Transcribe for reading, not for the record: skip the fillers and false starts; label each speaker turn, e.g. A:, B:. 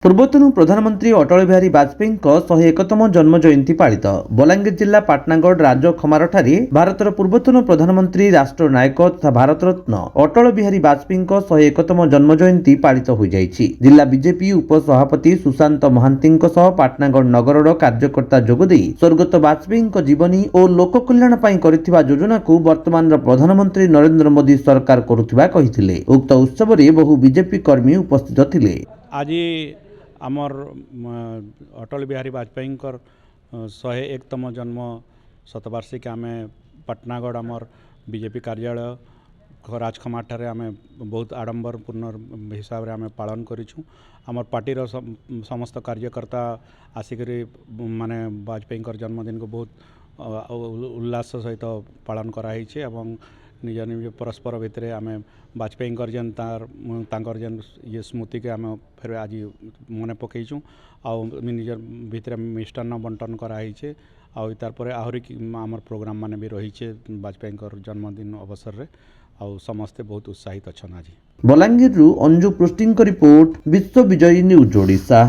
A: ପୂର୍ବତନ ପ୍ରଧାନମନ୍ତ୍ରୀ ଅଟଳ ବିହାରୀ ବାଜପେୟୀଙ୍କ 101ତମ ଜନ୍ମ ଜୟନ୍ତୀ ପାଳିତ। ବଲାଙ୍ଗୀର ଜିଲ୍ଲା ପାଟନାଗଡ଼ ରାଜଖମାରଠାରେ ଭାରତର ପୂର୍ବତନ ପ୍ରଧାନମନ୍ତ୍ରୀ ରାଷ୍ଟ୍ରନାୟକ ତଥା ଭାରତରତ୍ନ ଅଟଳ ବିହାରୀ ବାଜପେୟୀଙ୍କ 101ତମ ଜନ୍ମ ଜୟନ୍ତୀ ପାଳିତ ହୋଇଯାଇଛି। ଜିଲ୍ଲା ବିଜେପି ଉପସଭାପତି ସୁଶାନ୍ତ ମହାନ୍ତିଙ୍କ ସହ ପାଟନାଗଡ଼ ନଗରର କାର୍ଯ୍ୟକର୍ତ୍ତା ଯୋଗଦେଇ ସ୍ୱର୍ଗତ ବାଜପେୟୀଙ୍କ ଜୀବନୀ ଓ ଲୋକକଲ୍ୟାଣ ପାଇଁ କରିଥିବା ଯୋଜନାକୁ ବର୍ତ୍ତମାନର ପ୍ରଧାନମନ୍ତ୍ରୀ ନରେନ୍ଦ୍ର ମୋଦି ସରକାର କରୁଥିବା କହିଥିଲେ। ଉକ୍ତ ଉତ୍ସବରେ ବହୁ ବିଜେପି କର୍ମୀ ଉପସ୍ଥିତ ଥିଲେ।
B: आज आमर अटल बिहारी वाजपेयी 101तम जन्म शतवार्षिकी आम पाटनागढ़ आमर बीजेपी कार्यालय राजखमार आम बहुत आडंबरपूर्ण हिसाब से आम पालन करूँ। आमर पार्टी समस्त कार्यकर्ता आसिक माने वाजपेयी जन्मदिन को बहुत उल्लास सहित पालन कराई निज निज परस्पर भितर आम वाजपेयी जेन जेन ये स्मृति के आम फिर आज मन पकईचु निज भितर मिष्टान्न बंटन कराई तार आहरी आमर प्रोग्राम मान भी रही वाजपेयी जन्मदिन अवसर रे समस्ते बहुत उत्साहित अच्छा आज।
A: बलांगीर अंजु पृष्टि रिपोर्ट विश्व विजयी न्यूज ओडिशा।